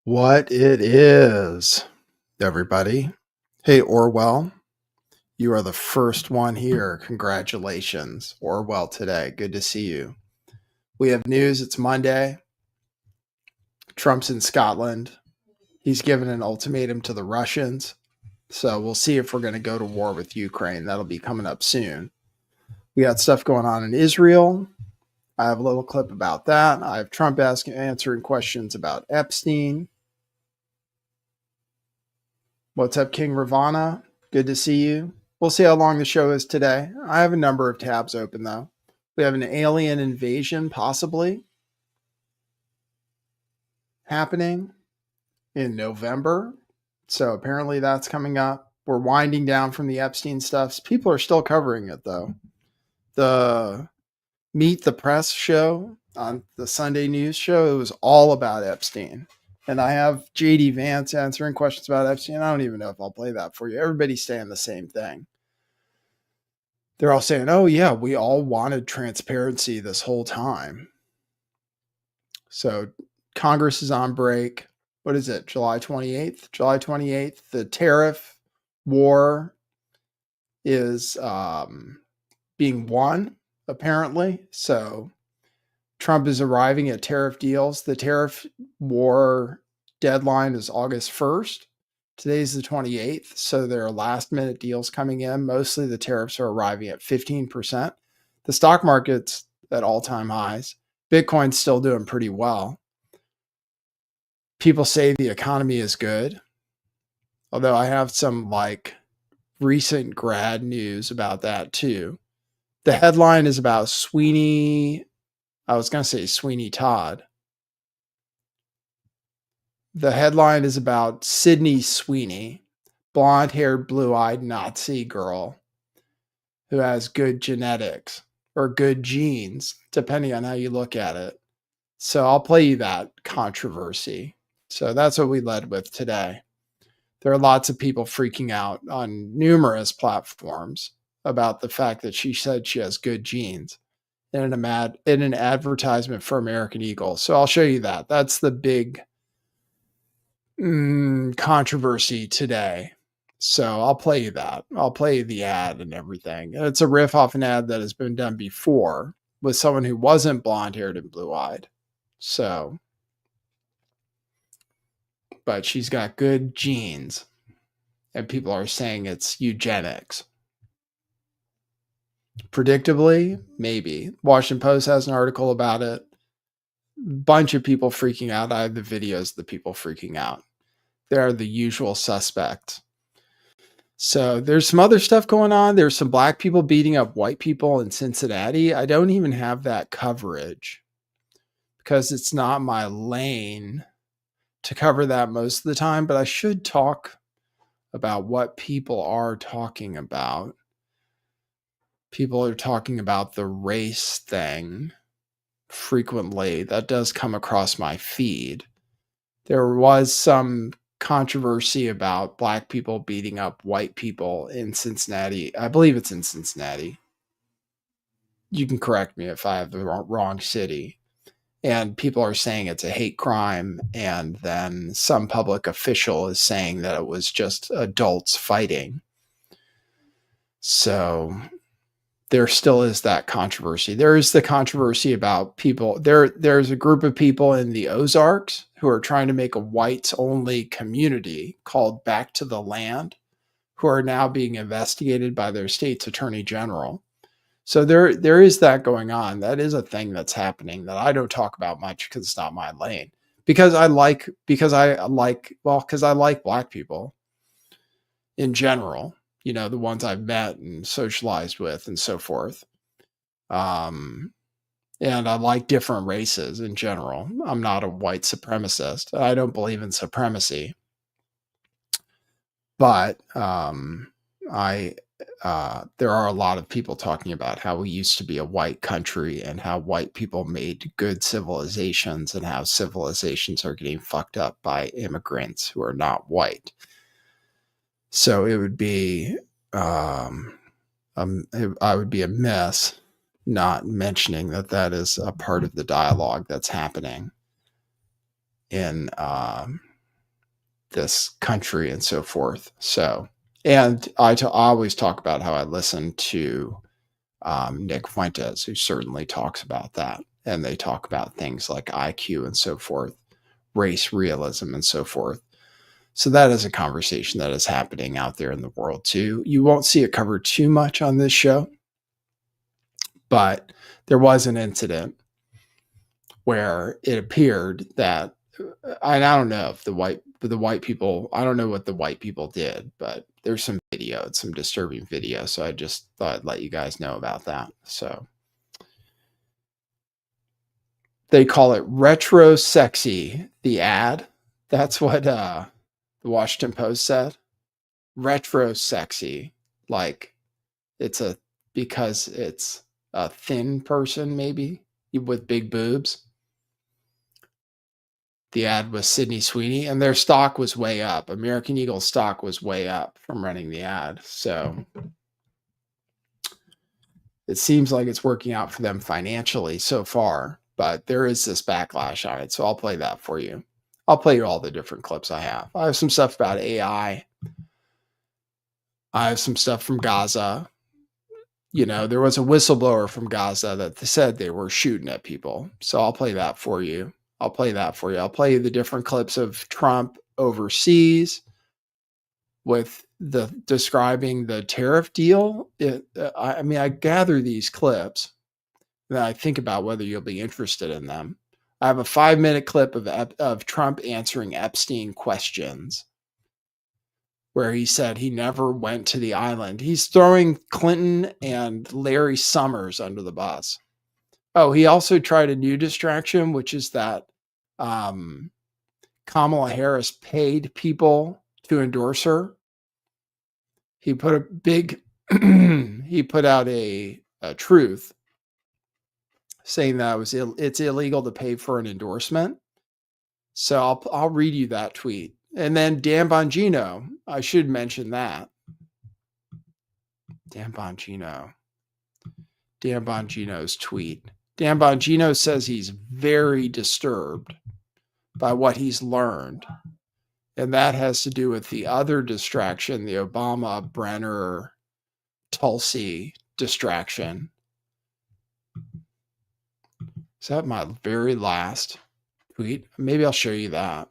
What it is, everybody. Hey, Orwell, you are the first one here. Congratulations, Orwell, today. Good to see you. We have news. It's Monday. Trump's in Scotland. He's given an ultimatum to the Russians. So we'll see if we're going to go to war with Ukraine. That'll be coming up soon. We got stuff going on in Israel. I have a little clip about that. I have Trump answering questions about Epstein. What's up, King Ravana? Good to see you. We'll see how long the show is today. I have a number of tabs open, though. We have an alien invasion possibly happening in November. So apparently that's coming up. We're winding down from the Epstein stuff. People are still covering it, though. The Meet the Press show on the Sunday news show, it was all about Epstein. And I have JD Vance answering questions about Epstein. I don't even know if I'll play that for you. Everybody's saying the same thing. They're all saying, oh, yeah, we all wanted transparency this whole time. So Congress is on break. What is it? July 28th? July 28th. The tariff war is being won, apparently. So Trump is arriving at tariff deals. The tariff war deadline is August 1st. Today's the 28th. So there are last minute deals coming in. Mostly the tariffs are arriving at 15%. The stock market's at all-time highs. Bitcoin's still doing pretty well. People say the economy is good. Although I have some recent grad news about that too. The headline is about Sweeney. I was going to say Sweeney Todd. The headline is about Sydney Sweeney, blonde-haired, blue-eyed Nazi girl who has good genetics or good genes, depending on how you look at it. So I'll play you that controversy. So that's what we led with today. There are lots of people freaking out on numerous platforms about the fact that she said she has good genes in an advertisement for American Eagle. So I'll show you that. That's the big controversy today. So I'll play you that. I'll play you the ad and everything. And it's a riff off an ad that has been done before with someone who wasn't blonde-haired and blue-eyed. So, but she's got good genes. And people are saying it's eugenics. Predictably, maybe. Washington Post has an article about it. Bunch of people freaking out. I have the videos of the people freaking out. They're the usual suspects. So there's some other stuff going on. There's some black people beating up white people in Cincinnati. I don't even have that coverage because it's not my lane to cover that most of the time, but I should talk about what people are talking about. People are talking about the race thing frequently. That does come across my feed. There was some controversy about black people beating up white people in Cincinnati. I believe it's in Cincinnati. You can correct me if I have the wrong city. And people are saying it's a hate crime. And then some public official is saying that it was just adults fighting. So there still is that controversy. There is the controversy about people. There's a group of people in the Ozarks who are trying to make a whites-only community called Back to the Land, who are now being investigated by their state's attorney general. So there is that going on. That is a thing that's happening that I don't talk about much because it's not my lane. Because I like black people in general. You know, the ones I've met and socialized with and so forth. And I like different races in general. I'm not a white supremacist. I don't believe in supremacy. But there are a lot of people talking about how we used to be a white country and how white people made good civilizations and how civilizations are getting fucked up by immigrants who are not white. So it would be I would be amiss not mentioning that is a part of the dialogue that's happening in this country and so forth. So, and I always talk about how I listen to Nick Fuentes, who certainly talks about that. And they talk about things like IQ and so forth, race realism and so forth. So that is a conversation that is happening out there in the world too. You won't see it covered too much on this show, but there was an incident where it appeared that, and I don't know if the white people, I don't know what the white people did, but there's some video, it's some disturbing video. So I just thought I'd let you guys know about that. So they call it retro sexy, the ad. That's what the Washington Post said. Retro sexy. Like because it's a thin person, maybe with big boobs. The ad was Sydney Sweeney, and their stock was way up. American Eagle stock was way up from running the ad. So it seems like it's working out for them financially so far, but there is this backlash on it. So I'll play that for you. I'll play you all the different clips I have. I have some stuff about AI. I have some stuff from Gaza. You know, there was a whistleblower from Gaza that said they were shooting at people. So I'll play that for you. I'll play you the different clips of Trump overseas with describing the tariff deal. I gather these clips and I think about whether you'll be interested in them. I have a 5-minute clip of Trump answering Epstein questions where he said he never went to the island. He's throwing Clinton and Larry Summers under the bus. Oh, he also tried a new distraction, which is that Kamala Harris paid people to endorse her. He put out a truth saying that it's illegal to pay for an endorsement. So I'll read you that tweet. And then Dan Bongino, I should mention that. Dan Bongino's tweet. Dan Bongino says he's very disturbed by what he's learned. And that has to do with the other distraction, the Obama, Brenner, Tulsi distraction. Is that my very last tweet? Maybe I'll show you that.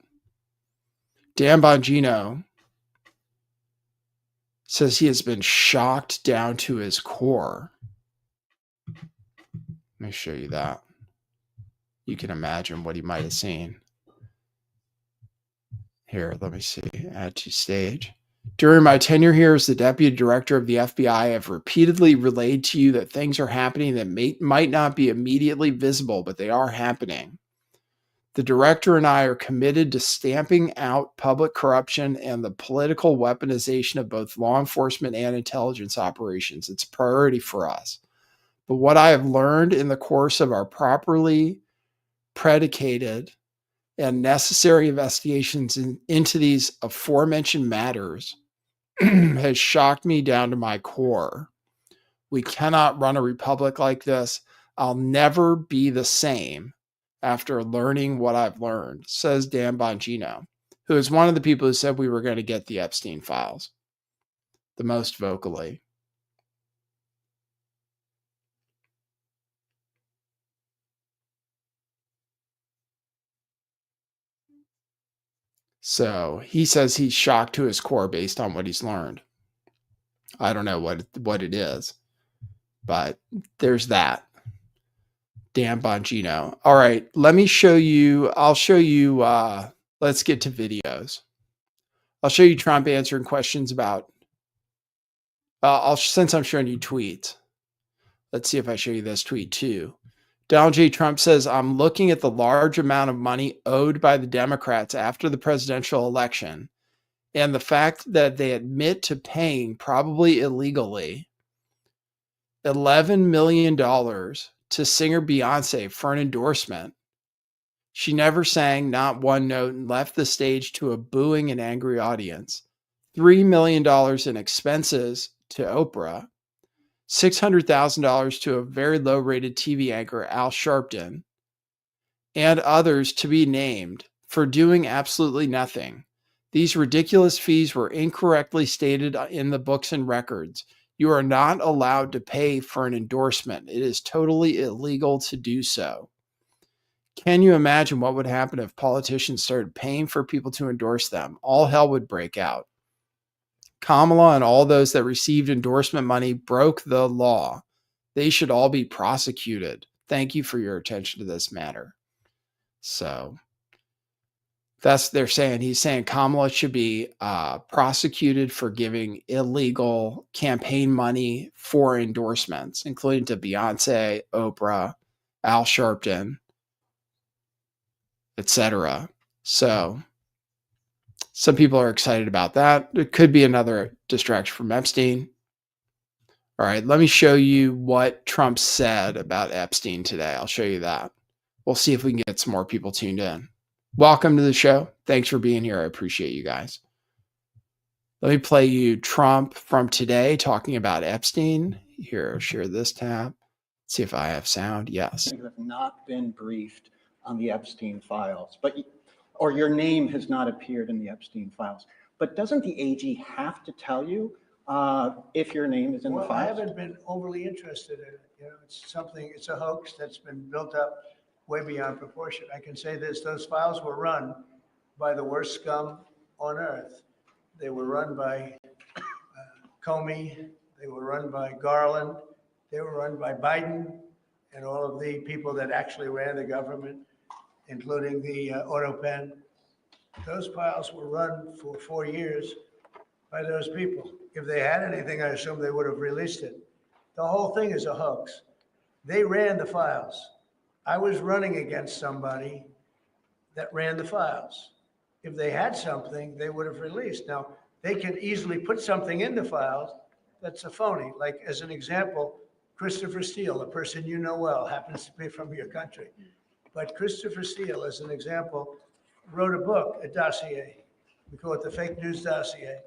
Dan Bongino says he has been shocked down to his core. Let me show you that. You can imagine what he might have seen. Here, let me see. Add to stage. During my tenure here as the deputy director of the FBI, I have repeatedly relayed to you that things are happening that might not be immediately visible, but they are happening. The director and I are committed to stamping out public corruption and the political weaponization of both law enforcement and intelligence operations. It's a priority for us. But what I have learned in the course of our properly predicated and necessary investigations into these aforementioned matters has shocked me down to my core. We cannot run a republic like this. I'll never be the same after learning what I've learned, says Dan Bongino, who is one of the people who said we were going to get the Epstein files the most vocally. So he says he's shocked to his core based on what he's learned. I don't know what it is, but there's that. Dan Bongino. All right, let me show you. I'll show you. Let's get to videos. I'll show you Trump answering questions about. Since I'm showing you tweets, let's see if I show you this tweet too. Donald J. Trump says, I'm looking at the large amount of money owed by the Democrats after the presidential election and the fact that they admit to paying, probably illegally, $11 million to singer Beyonce for an endorsement. She never sang not one note and left the stage to a booing and angry audience. $3 million in expenses to Oprah. $600,000 to a very low-rated TV anchor, Al Sharpton, and others to be named for doing absolutely nothing. These ridiculous fees were incorrectly stated in the books and records. You are not allowed to pay for an endorsement. It is totally illegal to do so. Can you imagine what would happen if politicians started paying for people to endorse them? All hell would break out. Kamala and all those that received endorsement money broke the law. They should all be prosecuted. Thank you for your attention to this matter. So they're saying, he's saying Kamala should be prosecuted for giving illegal campaign money for endorsements, including to Beyonce, Oprah, Al Sharpton, etc. So some people are excited about that. It could be another distraction from Epstein. All right, let me show you what Trump said about Epstein today. I'll show you that. We'll see if we can get some more people tuned in. Welcome to the show. Thanks for being here. I appreciate you guys. Let me play you Trump from today talking about Epstein. Here, share this tab. See if I have sound. Yes. You have not been briefed on the Epstein files, or your name has not appeared in the Epstein files. But doesn't the AG have to tell you if your name is in the files? I haven't been overly interested in it. It's a hoax that's been built up way beyond proportion. I can say this: those files were run by the worst scum on earth. They were run by Comey. They were run by Garland. They were run by Biden and all of the people that actually ran the government, including the auto pen. Those files were run for 4 years by those people. If they had anything, I assume they would have released it. The whole thing is a hoax. They ran the files. I was running against somebody that ran the files. If they had something, they would have released. Now, they can easily put something in the files that's a phony. Like, as an example, Christopher Steele, a person you know well, happens to be from your country. But Christopher Steele, as an example, wrote a book, a dossier. We call it the fake news dossier.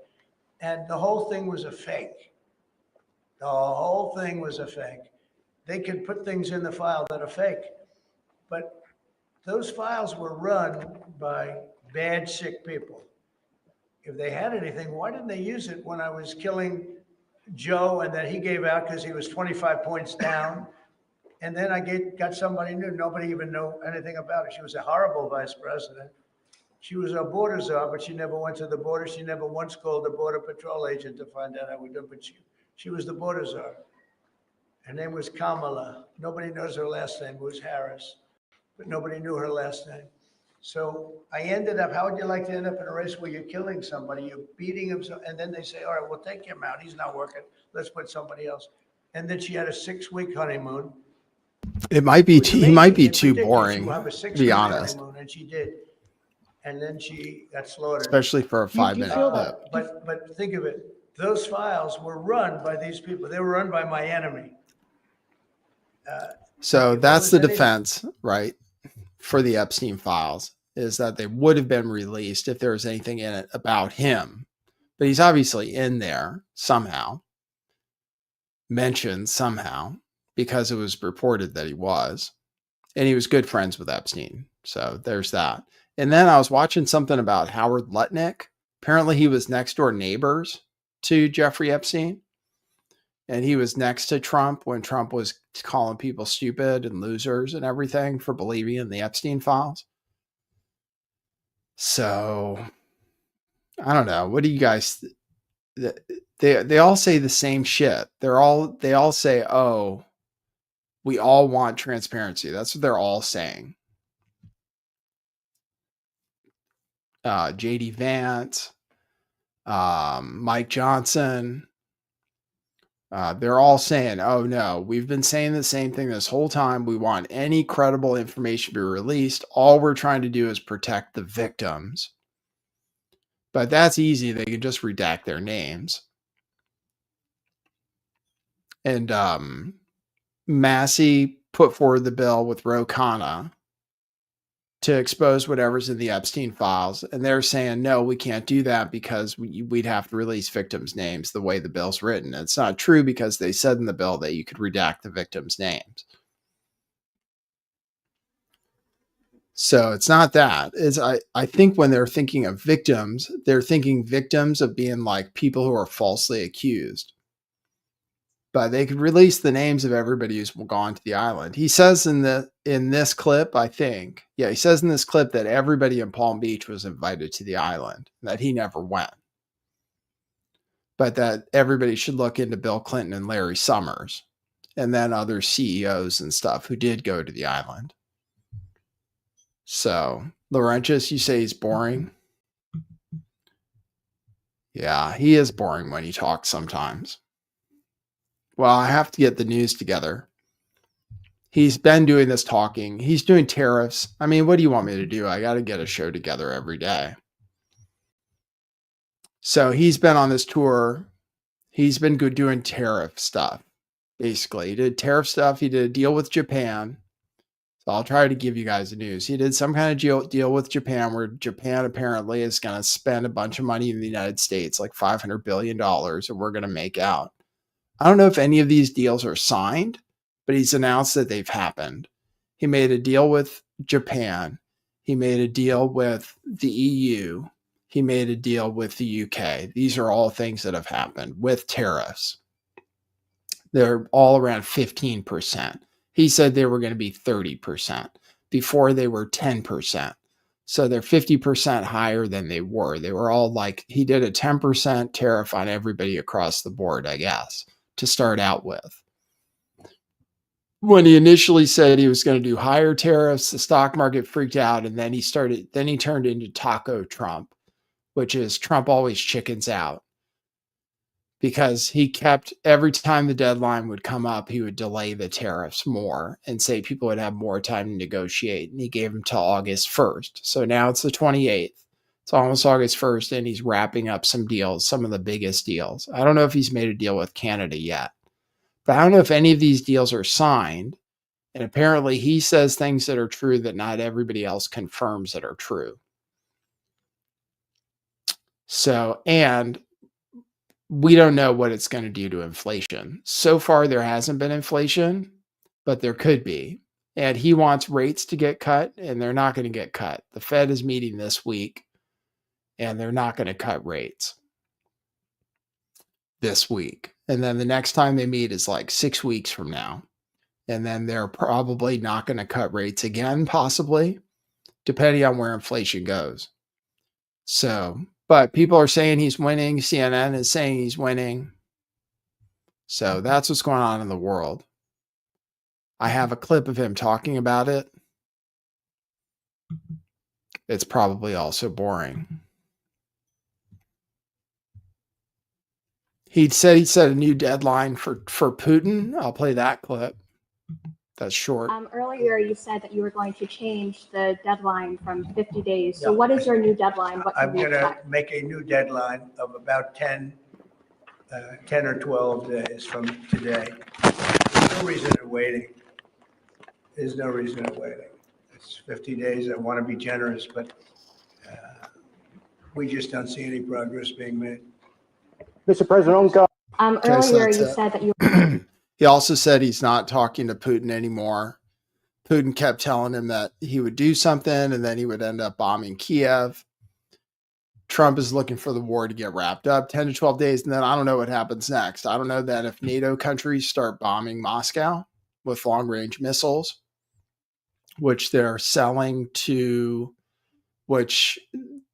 And the whole thing was a fake. The whole thing was a fake. They could put things in the file that are fake. But those files were run by bad, sick people. If they had anything, why didn't they use it when I was killing Joe and then he gave out because he was 25 points down? And then I got somebody new. Nobody even knew anything about it. She was a horrible vice president. She was a border czar, but she never went to the border. She never once called a border patrol agent to find out how we do, but she was the border czar. Her name was Kamala. Nobody knows her last name. It was Harris, but nobody knew her last name. So I ended up, how would you like to end up in a race where you're killing somebody, you're beating him, and then they say, all right, we'll take him out. He's not working. Let's put somebody else. And then she had a 6-week honeymoon. It might be, he might be too boring, to be honest. And she did. And then she got slaughtered. Especially for a 5-minute clip. But think of it. Those files were run by these people. They were run by my enemy. So that's the defense, right, for the Epstein files, is that they would have been released if there was anything in it about him. But he's obviously in there somehow, mentioned somehow, because it was reported that he was. And he was good friends with Epstein. So there's that. And then I was watching something about Howard Lutnick. Apparently he was next door neighbors to Jeffrey Epstein. And he was next to Trump when Trump was calling people stupid and losers and everything for believing in the Epstein files. So I don't know. What do you guys, they all say the same shit. They all say, oh, we all want transparency. That's what they're all saying. JD Vance, Mike Johnson, they're all saying, oh no, we've been saying the same thing this whole time. We want any credible information to be released. All we're trying to do is protect the victims. But that's easy. They can just redact their names. And Massey put forward the bill with Ro Khanna to expose whatever's in the Epstein files. And they're saying, no, we can't do that because we'd have to release victims' names the way the bill's written. It's not true because they said in the bill that you could redact the victims' names. So it's not that. I think when they're thinking of victims, they're thinking victims of being like people who are falsely accused. But they could release the names of everybody who's gone to the island. He says in this clip, I think, yeah, he says in this clip that everybody in Palm Beach was invited to the island, that he never went. But that everybody should look into Bill Clinton and Larry Summers and then other CEOs and stuff who did go to the island. So, Laurentius, you say he's boring? Yeah, he is boring when he talks sometimes. Well, I have to get the news together. He's been doing this talking. He's doing tariffs. I mean, what do you want me to do? I got to get a show together every day. So he's been on this tour. He's been good doing tariff stuff, basically. He did tariff stuff. He did a deal with Japan. So I'll try to give you guys the news. He did some kind of deal with Japan where Japan apparently is going to spend a bunch of money in the United States, like $500 billion, and we're going to make out. I don't know if any of these deals are signed, but he's announced that they've happened. He made a deal with Japan. He made a deal with the EU. He made a deal with the UK. These are all things that have happened with tariffs. They're all around 15%. He said they were going to be 30%. Before they were 10%. So they're 50% higher than they were. They were all like, he did a 10% tariff on everybody across the board, I guess, to start out with. When he initially said he was going to do higher tariffs, the stock market freaked out, and then he turned into Taco Trump, which is Trump always chickens out. Because he kept, every time the deadline would come up, he would delay the tariffs more and say people would have more time to negotiate. And he gave them till August 1st. So now it's the 28th. It's almost August 1st, and he's wrapping up some deals, some of the biggest deals. I don't know if he's made a deal with Canada yet. But I don't know if any of these deals are signed. And apparently he says things that are true that not everybody else confirms that are true. So, and we don't know what it's going to do to inflation. So far, there hasn't been inflation, but there could be. And he wants rates to get cut, and they're not going to get cut. The Fed is meeting this week, and they're not going to cut rates this week. And then the next time they meet is like 6 weeks from now. And then they're probably not going to cut rates again, possibly, depending on where inflation goes. So, but people are saying he's winning. CNN is saying he's winning. So that's what's going on in the world. I have a clip of him talking about it. It's probably also boring. He said he set a new deadline for Putin. I'll play that clip. That's short. Earlier, you said that you were going to change the deadline from 50 days. So what is your new deadline? What I'm going to make a new deadline of about 10 or 12 days from today. There's no reason in waiting. There's no reason in waiting. It's 50 days. I want to be generous, but we just don't see any progress being made. Mr. President, earlier you said that you He also said he's not talking to Putin anymore. Putin kept telling him that he would do something and then he would end up bombing Kiev. Trump is looking for the war to get wrapped up 10 to 12 days. And then I don't know what happens next. I don't know that if NATO countries start bombing Moscow with long range missiles, which they're selling to, which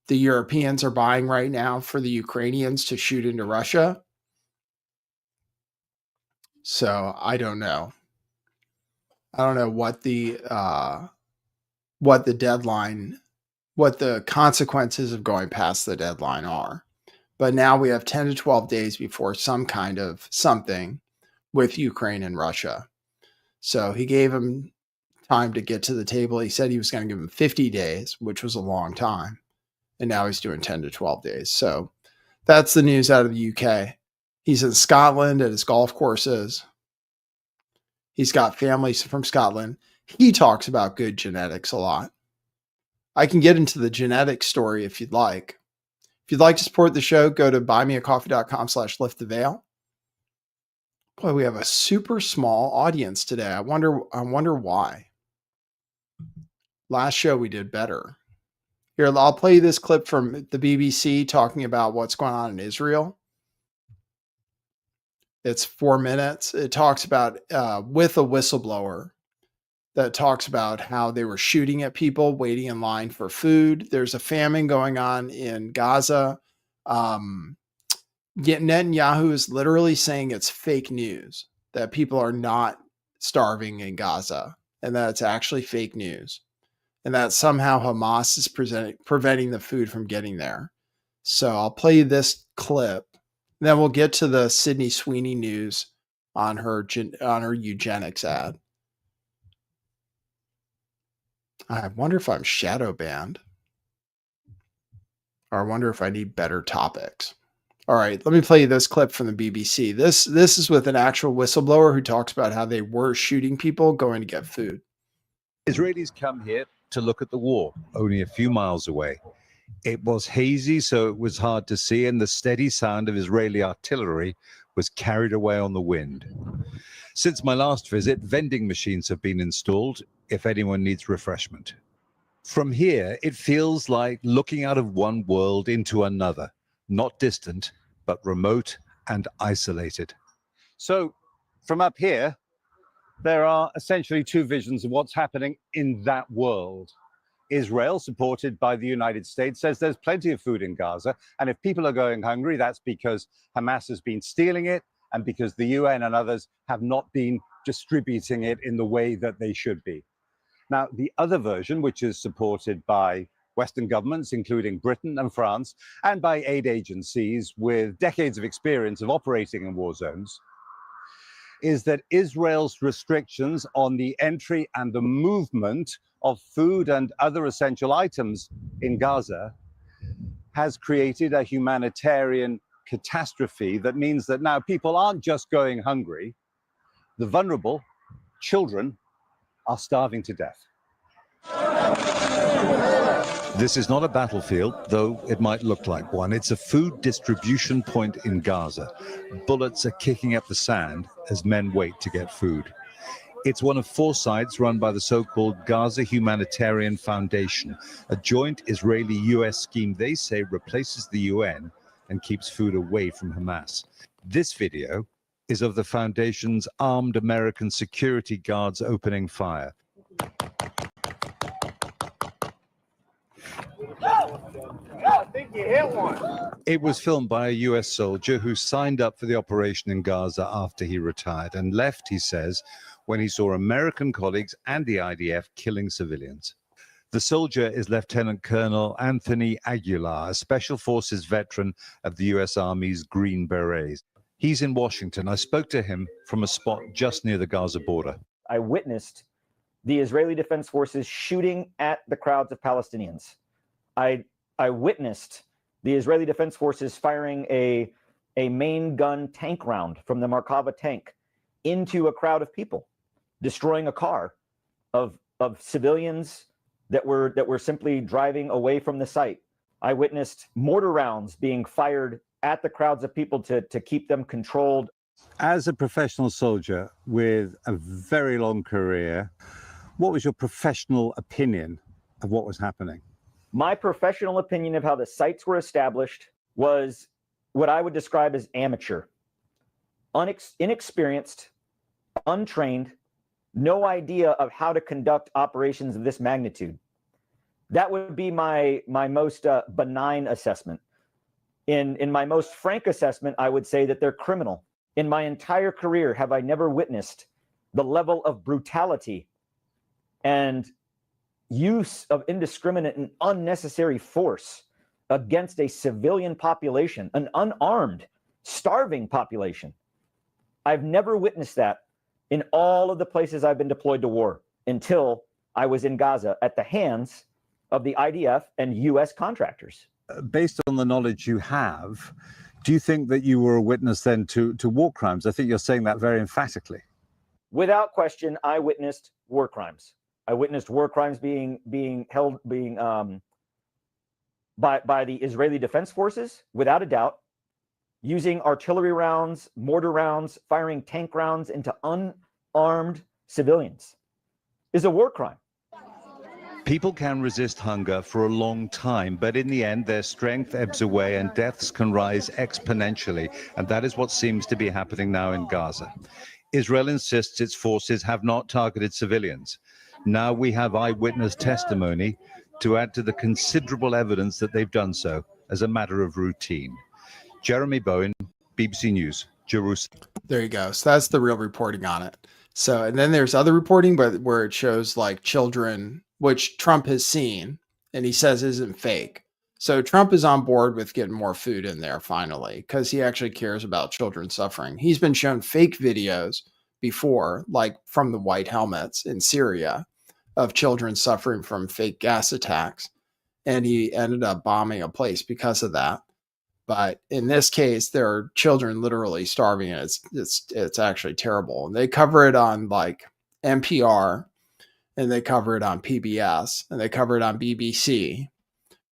the Europeans are buying right now for the Ukrainians to shoot into Russia. So I don't know. I don't know what the deadline, what the consequences of going past the deadline are. But now we have 10 to 12 days before some kind of something with Ukraine and Russia. So he gave him time to get to the table. He said he was going to give him 50 days, which was a long time. And now he's doing 10 to 12 days. So that's the news out of the UK. He's in Scotland at his golf courses. He's got families from Scotland. He talks about good genetics a lot. I can get into the genetic story if you'd like. If you'd like to support the show, go to buymeacoffee.com/lifttheveil. Boy, we have a super small audience today. I wonder why. Last show we did better. Here, I'll play you this clip from the BBC talking about what's going on in Israel. It's 4 minutes. It talks about with a whistleblower that talks about how they were shooting at people waiting in line for food. There's a famine going on in Gaza. Netanyahu is literally saying it's fake news, that people are not starving in Gaza, and that it's actually fake news, and that somehow Hamas is preventing the food from getting there. So I'll play you this clip, then we'll get to the Sydney Sweeney news on her eugenics ad. I wonder if I'm shadow banned, or I wonder if I need better topics. All right, let me play you this clip from the BBC. This is with an actual whistleblower who talks about how they were shooting people going to get food. Israelis come here to look at the war, only a few miles away. It was hazy, so it was hard to see, and the steady sound of Israeli artillery was carried away on the wind. Since my last visit, vending machines have been installed if anyone needs refreshment. From here, it feels like looking out of one world into another, not distant, but remote and isolated. So from up here, there are essentially two visions of what's happening in that world. Israel, supported by the United States, says there's plenty of food in Gaza, and if people are going hungry, that's because Hamas has been stealing it and because the UN and others have not been distributing it in the way that they should be. Now, the other version, which is supported by Western governments, including Britain and France, and by aid agencies with decades of experience of operating in war zones, is that Israel's restrictions on the entry and the movement of food and other essential items in Gaza has created a humanitarian catastrophe that means that now people aren't just going hungry. The vulnerable, children, are starving to death. This is not a battlefield, though it might look like one. It's a food distribution point in Gaza. Bullets are kicking up the sand as men wait to get food. It's one of 4 sites run by the so-called Gaza Humanitarian Foundation, a joint Israeli-US scheme they say replaces the UN and keeps food away from Hamas. This video is of the foundation's armed American security guards opening fire. I think you hit one. It was filmed by a US soldier who signed up for the operation in Gaza after he retired and left, he says, when he saw American colleagues and the IDF killing civilians. The soldier is Lieutenant Colonel Anthony Aguilar, a Special Forces veteran of the US Army's Green Berets. He's in Washington. I spoke to him from a spot just near the Gaza border. I witnessed the Israeli Defense Forces shooting at the crowds of Palestinians. I witnessed the Israeli Defense Forces firing a main gun tank round from the Markava tank into a crowd of people, destroying a car of civilians that were simply driving away from the site. I witnessed mortar rounds being fired at the crowds of people to keep them controlled. As a professional soldier with a very long career, what was your professional opinion of what was happening? My professional opinion of how the sites were established was what I would describe as amateur, inexperienced, untrained, no idea of how to conduct operations of this magnitude. That would be my most benign assessment. In my most frank assessment, I would say that they're criminal. In my entire career, have I never witnessed the level of brutality and use of indiscriminate and unnecessary force against a civilian population, an unarmed, starving population. I've never witnessed that in all of the places I've been deployed to war until I was in Gaza at the hands of the IDF and US contractors. Based on the knowledge you have, do you think that you were a witness then to war crimes? I think you're saying that very emphatically. Without question, I witnessed war crimes. I witnessed war crimes being by the Israeli Defense Forces, without a doubt, using artillery rounds, mortar rounds, firing tank rounds into unarmed civilians is a war crime. People can resist hunger for a long time, but in the end, their strength ebbs away and deaths can rise exponentially. And that is what seems to be happening now in Gaza. Israel insists its forces have not targeted civilians. Now we have eyewitness testimony to add to the considerable evidence that they've done so as a matter of routine. Jeremy Bowen, BBC News, Jerusalem. There you go. So that's the real reporting on it. So, and then there's other reporting, but where it shows like children, which Trump has seen and he says isn't fake. So Trump is on board with getting more food in there finally, because he actually cares about children suffering. He's been shown fake videos before, like from the white helmets in Syria, of children suffering from fake gas attacks. And he ended up bombing a place because of that. But in this case, there are children literally starving, and it's actually terrible. And they cover it on like NPR, and they cover it on PBS, and they cover it on BBC,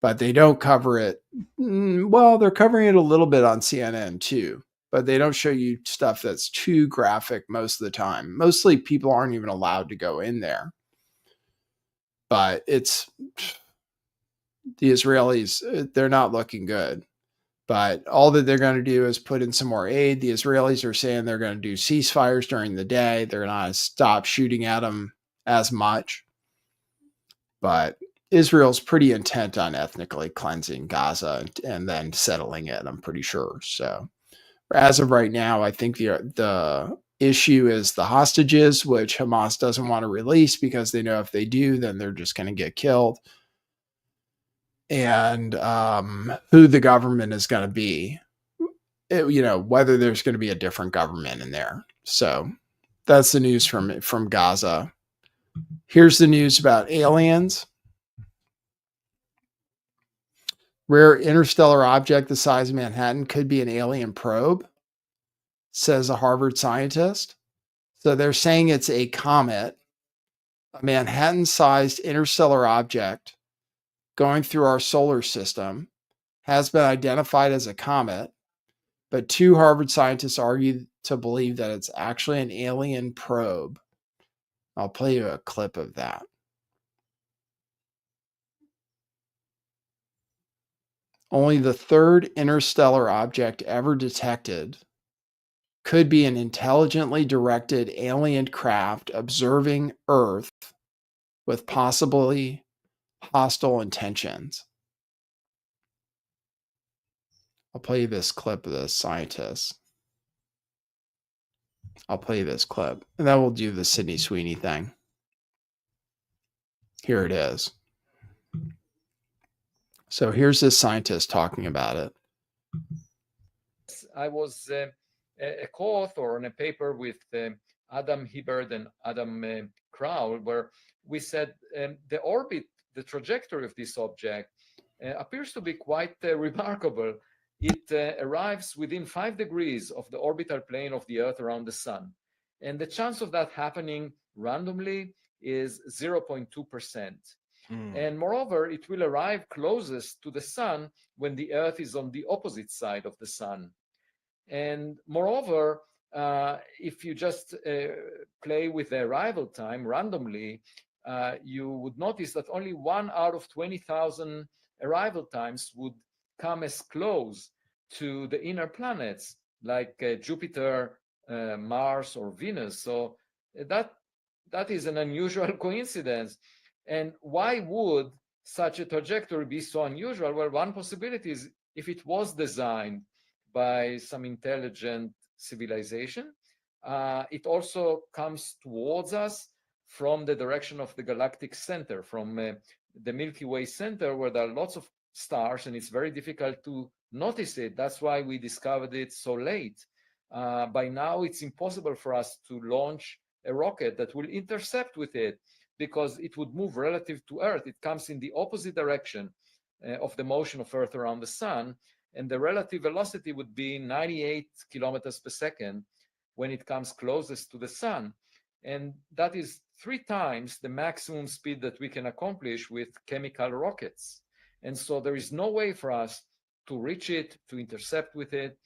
but they don't cover it. Well, they're covering it a little bit on CNN too, but they don't show you stuff that's too graphic most of the time. Mostly people aren't even allowed to go in there. But it's the Israelis, they're not looking good. But all that they're going to do is put in some more aid. The Israelis are saying they're going to do ceasefires during the day. They're going to stop shooting at them as much. But Israel's pretty intent on ethnically cleansing Gaza and then settling it, I'm pretty sure. So as of right now, I think the issue is the hostages, which Hamas doesn't want to release because they know if they do, then they're just going to get killed. And who the government is going to be, whether there's going to be a different government in there. So that's the news from Gaza. Here's the news about aliens. Rare interstellar object the size of Manhattan could be an alien probe, says a Harvard scientist. So they're saying it's a comet, a Manhattan-sized interstellar object going through our solar system, has been identified as a comet, but two Harvard scientists argue to believe that it's actually an alien probe. I'll play you a clip of that. Only the third interstellar object ever detected could be an intelligently directed alien craft observing Earth with possibly hostile intentions. I'll play you this clip of the scientists. I'll play you this clip, and then we'll do the Sydney Sweeney thing. Here it is. So here's this scientist talking about it. I was a co-author on a paper with Adam Hibberd and Adam Crowell, where we said the orbit, the trajectory of this object appears to be quite remarkable. It arrives within 5 degrees of the orbital plane of the Earth around the Sun. And the chance of that happening randomly is 0.2%. And moreover, it will arrive closest to the Sun when the Earth is on the opposite side of the Sun. And moreover, if you just play with the arrival time randomly, you would notice that only 1 out of 20,000 arrival times would come as close to the inner planets like Jupiter, Mars, or Venus. So that is an unusual coincidence. And why would such a trajectory be so unusual? Well, one possibility is if it was designed by some intelligent civilization, it also comes towards us from the direction of the galactic center, from the Milky Way center, where there are lots of stars, and it's very difficult to notice it. That's why we discovered it so late. By now, it's impossible for us to launch a rocket that will intercept with it, because it would move relative to Earth. It comes in the opposite direction of the motion of Earth around the Sun, and the relative velocity would be 98 kilometers per second when it comes closest to the Sun. And that is 3 times the maximum speed that we can accomplish with chemical rockets. And so there is no way for us to reach it, to intercept with it.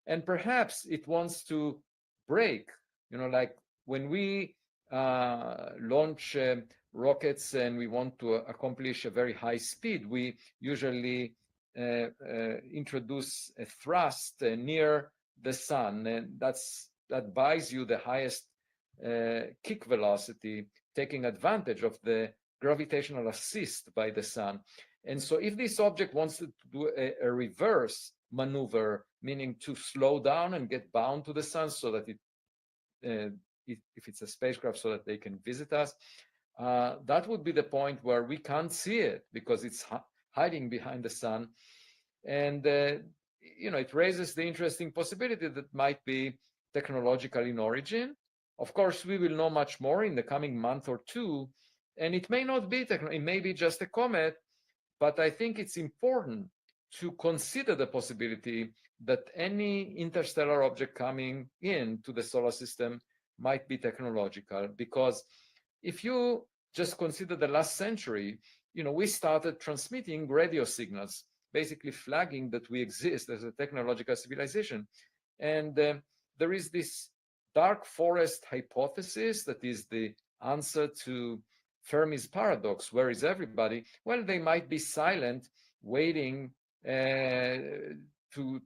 And perhaps it wants to break, like when we launch rockets and we want to accomplish a very high speed, we usually introduce a thrust near the sun, and that buys you the highest kick velocity, taking advantage of the gravitational assist by the sun. And so if this object wants to do a reverse maneuver, meaning to slow down and get bound to the sun so that if it's a spacecraft, so that they can visit us, that would be the point where we can't see it because it's hiding behind the sun. And it raises the interesting possibility that might be technological in origin. Of course, we will know much more in the coming month or two, and it may not be it may be just a comet, but I think it's important to consider the possibility that any interstellar object coming into the solar system might be technological. Because if you just consider the last century, we started transmitting radio signals, basically flagging that we exist as a technological civilization. And there is this dark forest hypothesis that is the answer to Fermi's paradox. Where is everybody? Well, they might be silent, waiting to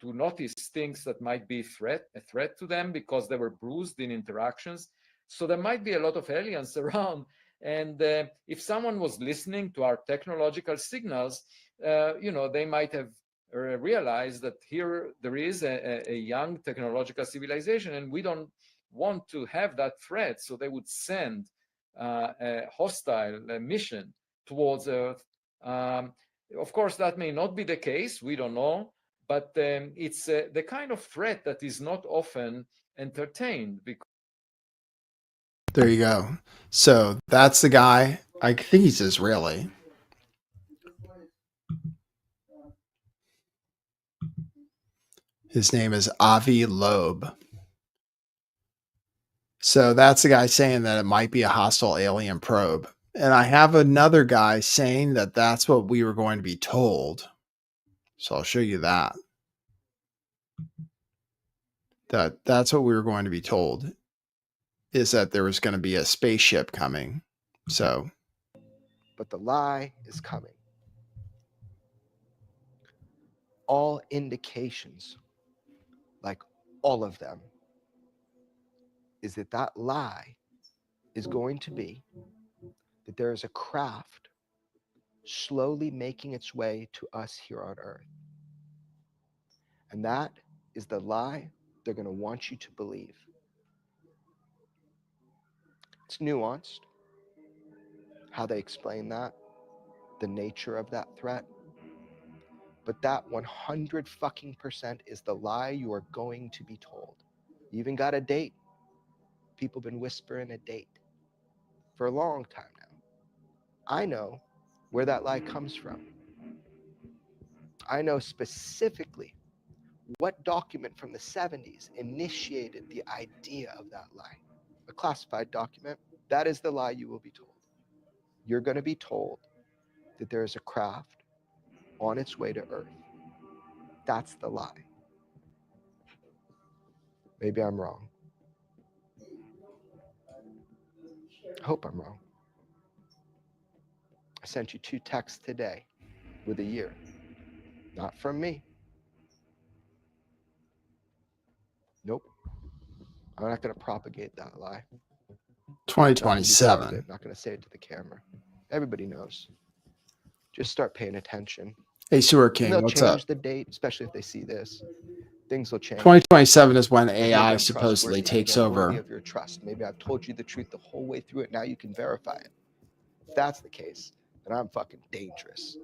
notice things that might be a threat to them because they were bruised in interactions. So there might be a lot of aliens around. And if someone was listening to our technological signals, they might have realized that here there is a young technological civilization, and we don't want to have that threat. So they would send a hostile mission towards Earth. Of course, that may not be the case. We don't know. But it's the kind of threat that is not often entertained. There you go. So that's the guy. I think he's Israeli. His name is Avi Loeb. So that's the guy saying that it might be a hostile alien probe. And I have another guy saying that that's what we were going to be told. So I'll show you that. That's what we were going to be told, is that there was going to be a spaceship coming. So. But the lie is coming. All indications, like all of them, is that lie is going to be that there is a craft slowly making its way to us here on Earth. And that is the lie they're going to want you to believe. It's nuanced, how they explain that, the nature of that threat. But that 100% is the lie you are going to be told. You even got a date. People have been whispering a date for a long time now. I know where that lie comes from. I know specifically what document from the 70s initiated the idea of that lie. A classified document. That is the lie you will be told. You're going to be told that there is a craft on its way to Earth. That's the lie. Maybe I'm wrong. I hope I'm wrong. I sent you 2 texts today with a year. Not from me. Nope. I'm not going to propagate that lie. 2027. I'm not going to say it to the camera. Everybody knows. Just start paying attention. Hey, Sewer King, They'll what's change up? the date, especially if they see this. Things will change. 2027 is when Maybe AI I'm supposedly trustworthy. takes Maybe I'm worthy over. of your trust. Maybe I've told you the truth the whole way through it. Now you can verify it. If that's the case, then I'm fucking dangerous.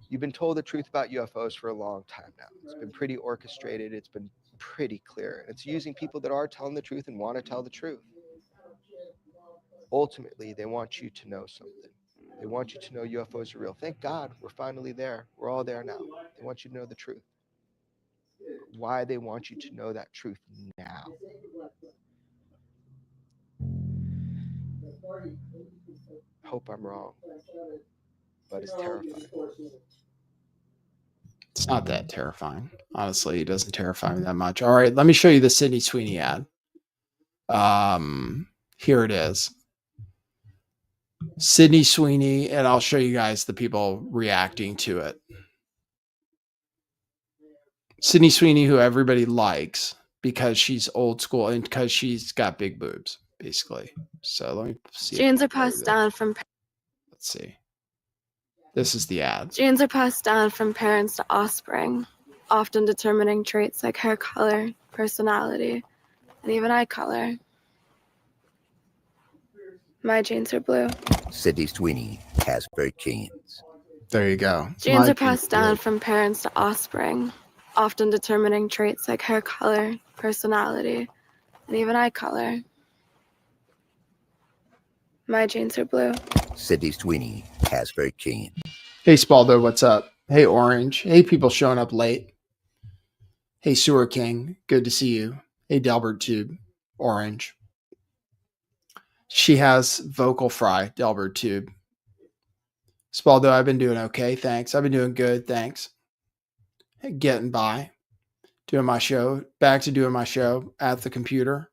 You've been told the truth about UFOs for a long time now. It's been pretty orchestrated. It's been pretty clear. It's using people that are telling the truth and want to tell the truth. Ultimately, they want you to know something. They want you to know UFOs are real. Thank God we're finally there. We're all there now. They want you to know the truth. But why they want you to know that truth now? Hope I'm wrong, but it's terrifying. It's not that terrifying. Honestly, it doesn't terrify me that much. All right, let me show you the Sydney Sweeney ad. Here it is. Sydney Sweeney, and I'll show you guys the people reacting to it. Sydney Sweeney, who everybody likes because she's old school and because she's got big boobs, basically. So let me see. Genes are passed down from. Let's see. This is the ad. Genes are passed down from parents to offspring, often determining traits like hair color, personality, and even eye color. My genes are blue. Sydney Sweeney has great genes. There you go. Genes are passed down from parents to offspring, often determining traits like hair color, personality, and even eye color. My genes are blue. Sydney Sweeney has great genes. Hey, Spaldo, what's up? Hey, Orange. Hey, people showing up late. Hey, Sewer King. Good to see you. Hey, Delbert Tube. Orange. She has vocal fry, Delbert Tube. Spaldo, I've been doing okay, thanks. I've been doing good, thanks. Getting by. Doing my show. Back to doing my show at the computer.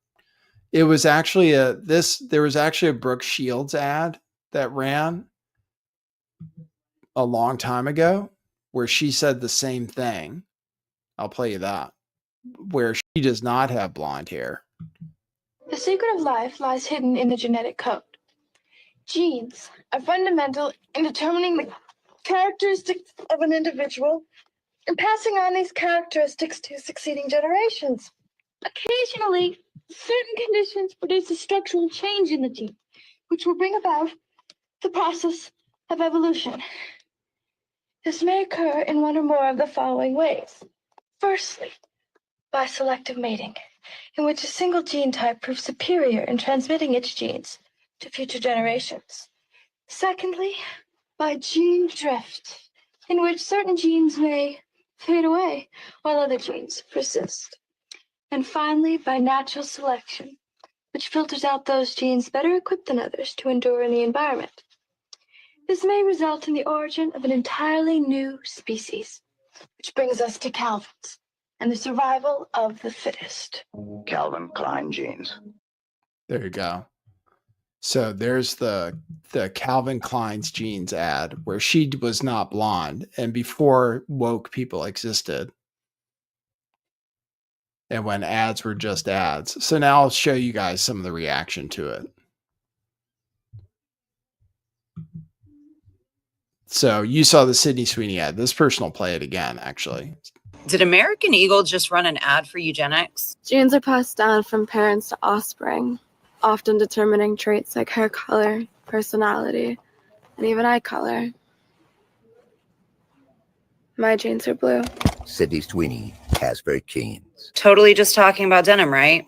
It was actually there was actually a Brooke Shields ad that ran a long time ago where she said the same thing. I'll play you that. Where she does not have blonde hair. The secret of life lies hidden in the genetic code. Genes are fundamental in determining the characteristics of an individual and passing on these characteristics to succeeding generations. Occasionally, certain conditions produce a structural change in the gene, which will bring about the process of evolution. This may occur in one or more of the following ways. Firstly, by selective mating, in which a single gene type proves superior in transmitting its genes to future generations. Secondly, by gene drift, in which certain genes may fade away while other genes persist. And finally, by natural selection, which filters out those genes better equipped than others to endure in the environment. This may result in the origin of an entirely new species, which brings us to Calvin's and the survival of the fittest. Calvin Klein genes. There you go. So there's the Calvin Klein's jeans ad where she was not blonde and before woke people existed. And when ads were just ads. So now I'll show you guys some of the reaction to it. So you saw the Sydney Sweeney ad. This person will play it again, actually. Did American Eagle just run an ad for eugenics? Genes are passed down from parents to offspring, often determining traits like hair color, personality, and even eye color. My genes are blue. Sydney Sweeney has great genes. Totally just talking about denim, right?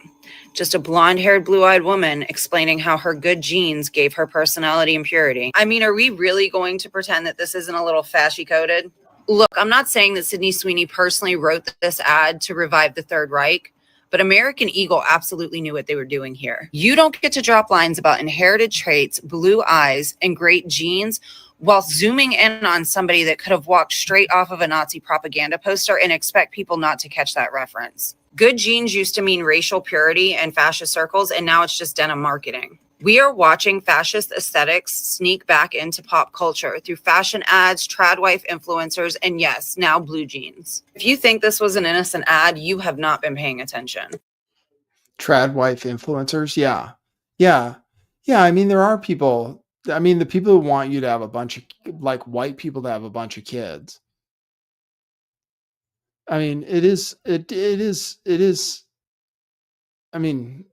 Just a blonde-haired, blue-eyed woman explaining how her good genes gave her personality and purity. I mean, are we really going to pretend that this isn't a little fashy-coded? Look, I'm not saying that Sydney Sweeney personally wrote this ad to revive the Third Reich, but American Eagle absolutely knew what they were doing here. You don't get to drop lines about inherited traits, blue eyes, and great genes while zooming in on somebody that could have walked straight off of a Nazi propaganda poster and expect people not to catch that reference. Good genes used to mean racial purity in fascist circles, and now it's just denim marketing. We are watching fascist aesthetics sneak back into pop culture through fashion ads, trad wife influencers, and yes, now blue jeans. If you think this was an innocent ad, you have not been paying attention. Trad wife influencers? Yeah. Yeah. Yeah. I mean, there are people. I mean, the people who want you to have a bunch of, like, white people to have a bunch of kids. I mean, it is. I mean,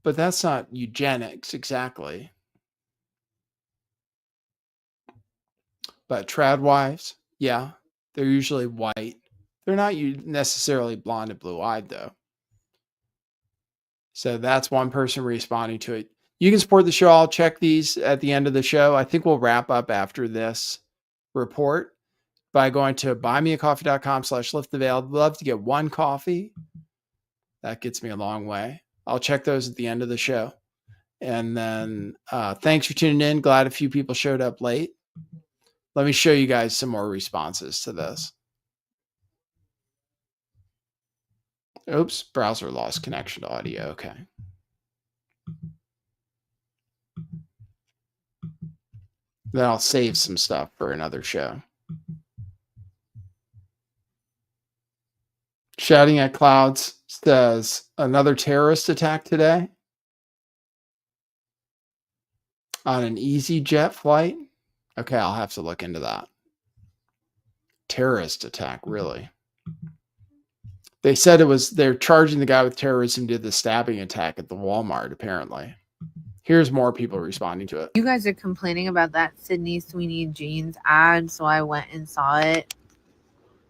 but that's not eugenics exactly. But trad wives, yeah, they're usually white. They're not necessarily blonde and blue-eyed, though. So that's one person responding to it. You can support the show. I'll check these at the end of the show. I think we'll wrap up after this report by going to buymeacoffee.com/lifttheveil. I'd love to get one coffee. That gets me a long way. I'll check those at the end of the show. And then thanks for tuning in. Glad a few people showed up late. Let me show you guys some more responses to this. Oops, browser lost connection to audio. Okay. Then I'll save some stuff for another show. Shouting at Clouds says, another terrorist attack today on an EasyJet flight. Okay, I'll have to look into that. Terrorist attack, really? They said they're charging the guy with terrorism did the stabbing attack at the Walmart, apparently. Here's more people responding to it. You guys are complaining about that Sydney Sweeney jeans ad, so I went and saw it.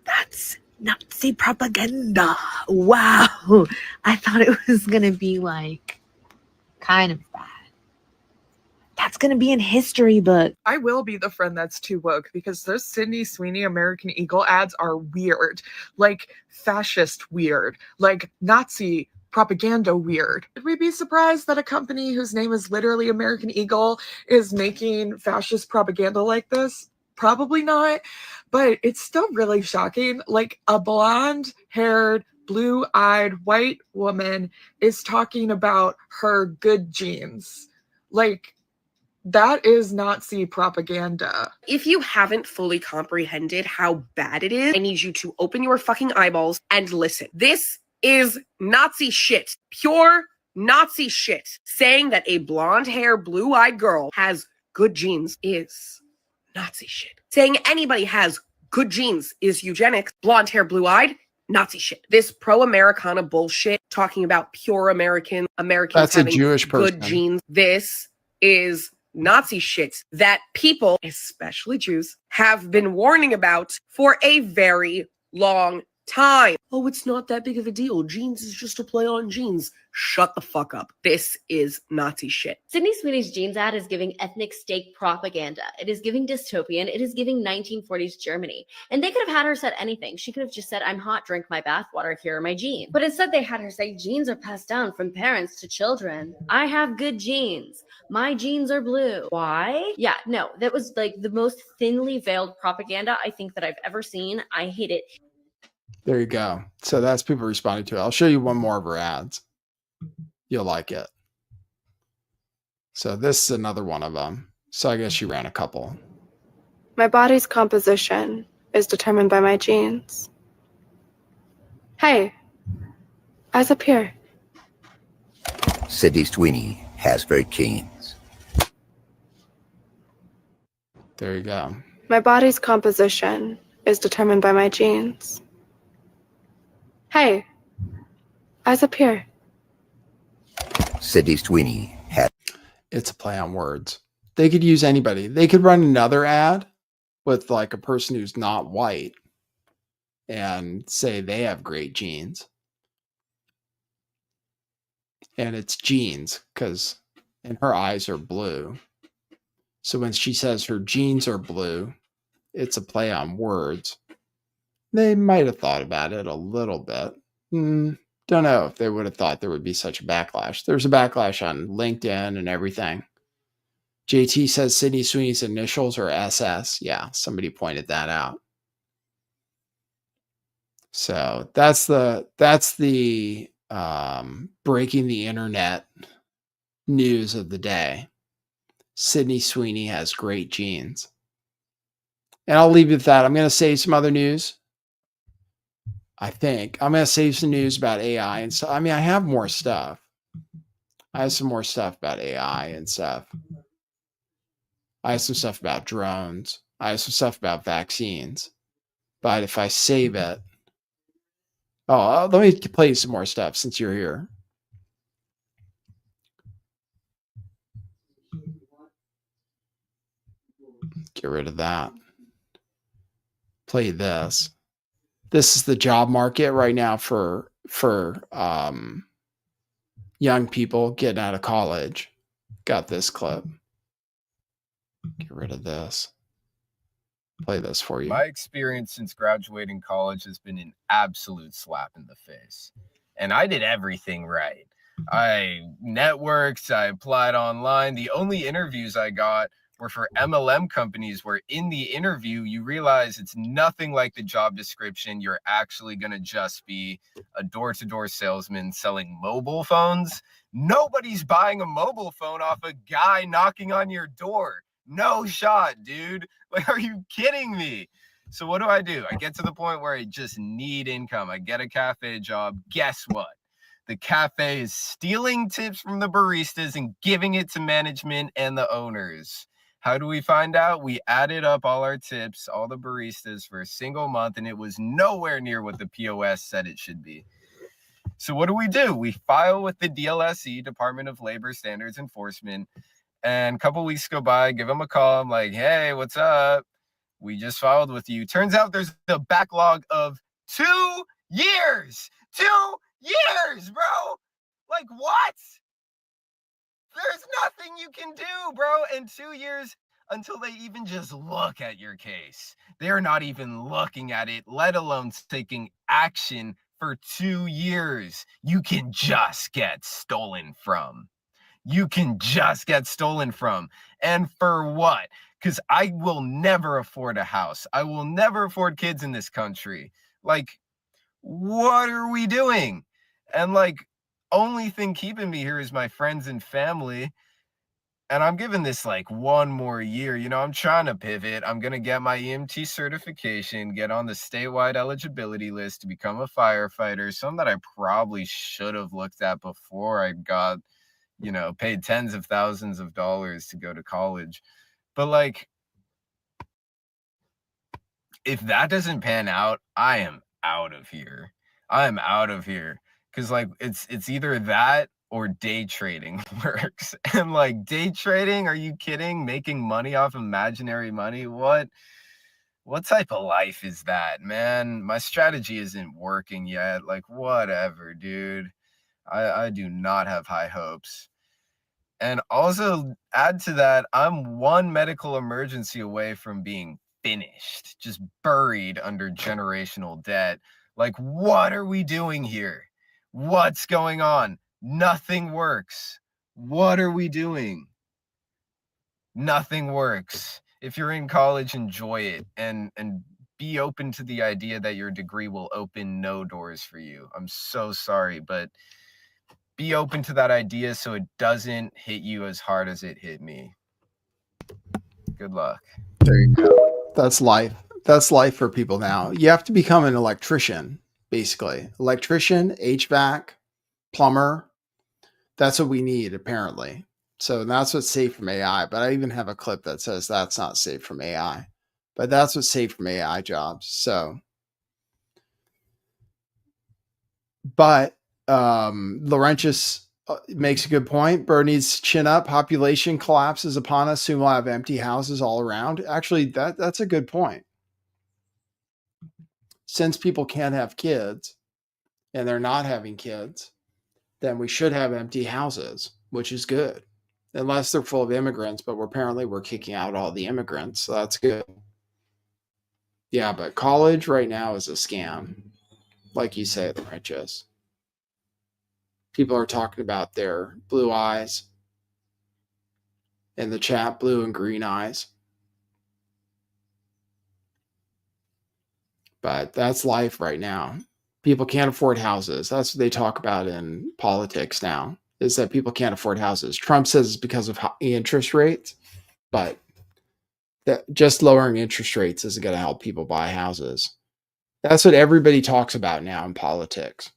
That's Nazi propaganda. Wow. I thought it was going to be like kind of bad. That's going to be in history book. I will be the friend that's too woke because those Sydney Sweeney American Eagle ads are weird. Like fascist weird. Like Nazi propaganda weird. Would we be surprised that a company whose name is literally American Eagle is making fascist propaganda like this? Probably not, but it's still really shocking. Like a blonde-haired, blue-eyed white woman is talking about her good genes. Like, that is Nazi propaganda. If you haven't fully comprehended how bad it is, I need you to open your fucking eyeballs and listen. This is Nazi shit. Pure Nazi shit. Saying that a blonde-haired, blue-eyed girl has good genes is Nazi shit. Saying anybody has good genes is eugenics. Blonde hair, blue-eyed, Nazi shit. This pro-Americana bullshit talking about pure Americans That's having a Jewish person. good genes. This is Nazi shit that people, especially Jews, have been warning about for a very long time. Oh, it's not that big of a deal. Genes is just a play on genes. Shut the fuck up. This is Nazi shit. Sydney Sweeney's jeans ad is giving ethnic state propaganda. It is giving dystopian. It is giving 1940s Germany. And they could have had her said anything. She could have just said, I'm hot, drink my bathwater, here are my jeans. But instead they had her say, genes are passed down from parents to children. I have good genes. My genes are blue. Why? Yeah, no, that was like the most thinly veiled propaganda I think that I've ever seen. I hate it. There you go. So that's people responding to it. I'll show you one more of her ads. You'll like it. So this is another one of them. So I guess she ran a couple. My body's composition is determined by my genes. Hey, eyes up here. Sydney Sweeney has very genes. There you go. My body's composition is determined by my genes. Hey, eyes up here. Sydney Sweeney has. It's a play on words. They could use anybody. They could run another ad with like a person who's not white and say they have great genes. And it's genes because and her eyes are blue. So when she says her genes are blue, it's a play on words. They might have thought about it a little bit. Don't know if they would have thought there would be such a backlash. There's a backlash on LinkedIn and everything. JT says Sydney Sweeney's initials are SS. Yeah, somebody pointed that out. So that's the breaking the internet news of the day. Sydney Sweeney has great genes. And I'll leave it at that. I'm going to save some other news. I think I'm going to save some news about AI and stuff. I mean, I have more stuff. I have some more stuff about AI and stuff. I have some stuff about drones. I have some stuff about vaccines. But if I save it, let me play some more stuff since you're here. Get rid of that. Play this. This is the job market right now for young people getting out of college. Got this clip. Get rid of this. Play this for you. My experience since graduating college has been an absolute slap in the face. And I did everything right. I networked, I applied online. The only interviews I got were for MLM companies where in the interview, you realize it's nothing like the job description. You're actually going to just be a door-to-door salesman selling mobile phones. Nobody's buying a mobile phone off a guy knocking on your door. No shot, dude. Like, are you kidding me? So what do? I get to the point where I just need income. I get a cafe job. Guess what? The cafe is stealing tips from the baristas and giving it to management and the owners. How do we find out? We added up all our tips, all the baristas for a single month, and it was nowhere near what the POS said it should be. So what do? We file with the DLSE, Department of Labor Standards Enforcement, and a couple weeks go by, give them a call. I'm like, hey, what's up? We just filed with you. Turns out there's a backlog of 2 years. 2 years, bro. Like, what? There's nothing you can do, bro. In 2 years until they even just look at your case. They're not even looking at it, let alone taking action for 2 years. You can just get stolen from. You can just get stolen from. And for what? Because I will never afford a house. I will never afford kids in this country. Like, what are we doing? And like, only thing keeping me here is my friends and family. And I'm giving this like 1 more year. You know, I'm trying to pivot. I'm going to get my EMT certification, get on the statewide eligibility list to become a firefighter, something that I probably should have looked at before I got, you know, paid tens of thousands of dollars to go to college. But like, if that doesn't pan out, I am out of here. I'm out of here. Cause like it's either that or day trading works. And like, day trading, are you kidding? Making money off imaginary money? What type of life is that, man? My strategy isn't working yet. Like, whatever, dude. I do not have high hopes. And also add to that, I'm one medical emergency away from being finished, just buried under generational debt. Like, what are we doing here? What's going on? Nothing works. What are we doing? Nothing works. If you're in college, enjoy it and be open to the idea that your degree will open no doors for you. I'm so sorry, but be open to that idea so it doesn't hit you as hard as it hit me. Good luck. There you go. That's life. That's life for people now. You have to become an electrician, basically. Electrician, HVAC, plumber. That's what we need, apparently. So that's what's safe from AI. But I even have a clip that says that's not safe from AI. But that's what's safe from AI jobs. So, but Laurentius makes a good point. Bernie's chin up. Population collapses upon us. Soon we'll have empty houses all around. Actually, that's a good point. Since people can't have kids and they're not having kids, then we should have empty houses, which is good. Unless they're full of immigrants, but apparently we're kicking out all the immigrants, so that's good. Yeah, but college right now is a scam. Like you say, the riches. People are talking about their blue eyes in the chat, blue and green eyes. But that's life right now. People can't afford houses. That's what they talk about in politics now, is that people can't afford houses. Trump says it's because of high interest rates, but that just lowering interest rates isn't going to help people buy houses. That's what everybody talks about now in politics,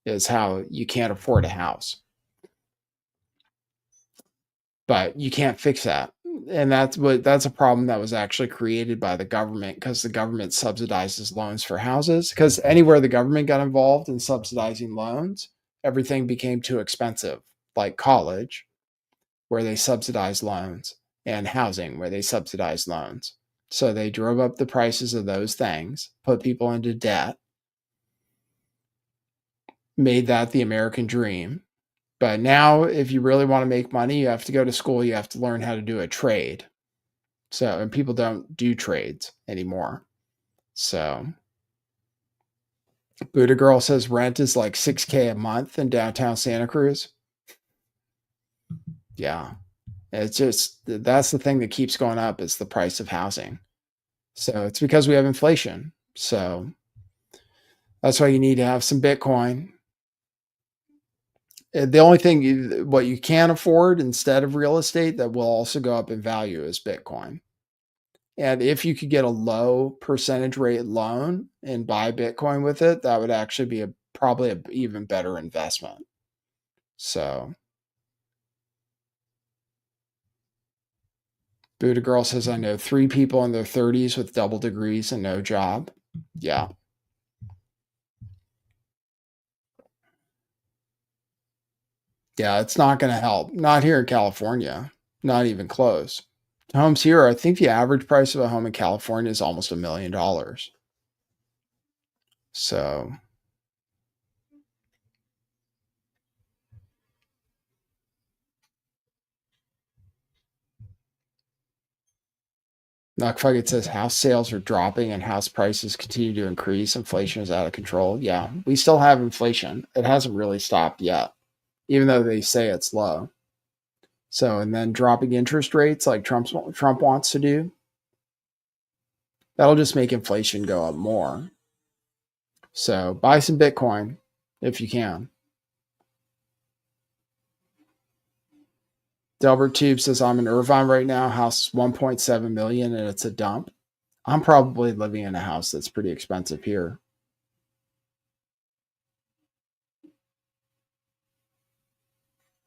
is how you can't afford a house. But you can't fix that. And that's a problem that was actually created by the government, because the government subsidizes loans for houses. Because anywhere the government got involved in subsidizing loans, everything became too expensive, like college, where they subsidize loans, and housing, where they subsidize loans. So they drove up the prices of those things, put people into debt, made that the American dream. But now, if you really want to make money, you have to go to school. You have to learn how to do a trade. So, and people don't do trades anymore. So, Buddha Girl says rent is like $6,000 a month in downtown Santa Cruz. Yeah. It's just, that's the thing that keeps going up, is the price of housing. So it's because we have inflation. So that's why you need to have some Bitcoin The only thing, what you can afford instead of real estate that will also go up in value is Bitcoin. And if you could get a low percentage rate loan and buy Bitcoin with it, that would actually be probably an even better investment. So Buddha Girl says, I know 3 people in their 30s with double degrees and no job. Yeah. Yeah, it's not going to help. Not here in California. Not even close. Homes here, I think the average price of a home in California is almost $1 million. So Knockfucket says house sales are dropping and house prices continue to increase. Inflation is out of control. Yeah, we still have inflation. It hasn't really stopped yet, even though they say it's low. So, and then dropping interest rates like Trump wants to do, that'll just make inflation go up more. So buy some Bitcoin if you can. Delbert Tube says, I'm in Irvine right now. House is 1.7 million and it's a dump. I'm probably living in a house that's pretty expensive here.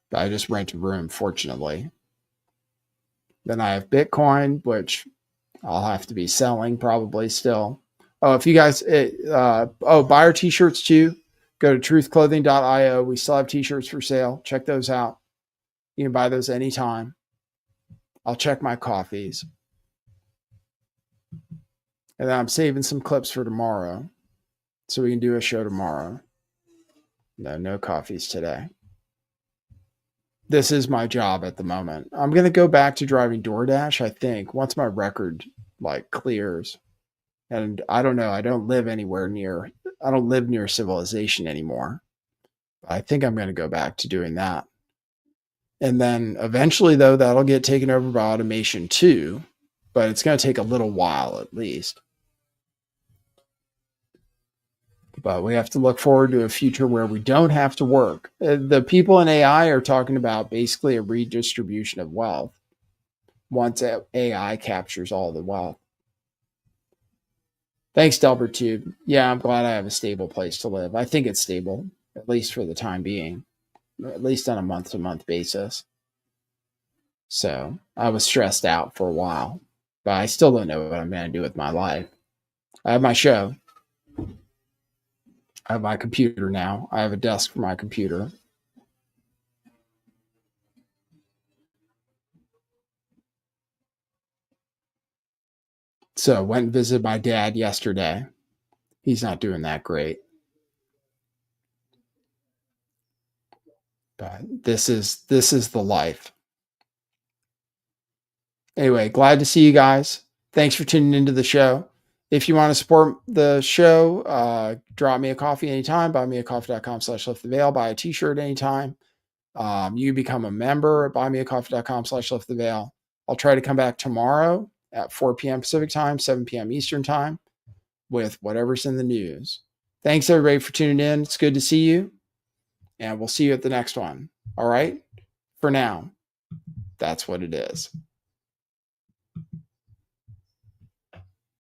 But I just rent a room, fortunately. Then I have Bitcoin, which I'll have to be selling probably still. Oh, if you guys, buy our t-shirts too. Go to truthclothing.io. We still have t-shirts for sale. Check those out. You can buy those anytime. I'll check my coffees. And then I'm saving some clips for tomorrow. So we can do a show tomorrow. No coffees today. This is my job at the moment. I'm going to go back to driving DoorDash, I think, once my record clears. And I don't know. I don't live near civilization anymore. I think I'm going to go back to doing that. And then eventually, though, that'll get taken over by automation too. But it's going to take a little while at least. But we have to look forward to a future where we don't have to work. The people in AI are talking about basically a redistribution of wealth once AI captures all the wealth. Thanks, Delbert Tube. Yeah, I'm glad I have a stable place to live. I think it's stable, at least for the time being, at least on a month-to-month basis. So I was stressed out for a while, but I still don't know what I'm going to do with my life. I have my show. I have my computer now. I have a desk for my computer. So went and visited my dad yesterday. He's not doing that great. But this is the life. Anyway, glad to see you guys. Thanks for tuning into the show. If you want to support the show, drop me a coffee anytime. buymeacoffee.com/lifttheveil. Buy a t-shirt anytime. You become a member at buymeacoffee.com/lifttheveil. I'll try to come back tomorrow at 4 p.m. Pacific time, 7 p.m. Eastern time with whatever's in the news. Thanks everybody for tuning in. It's good to see you. And we'll see you at the next one. All right? For now, that's what it is.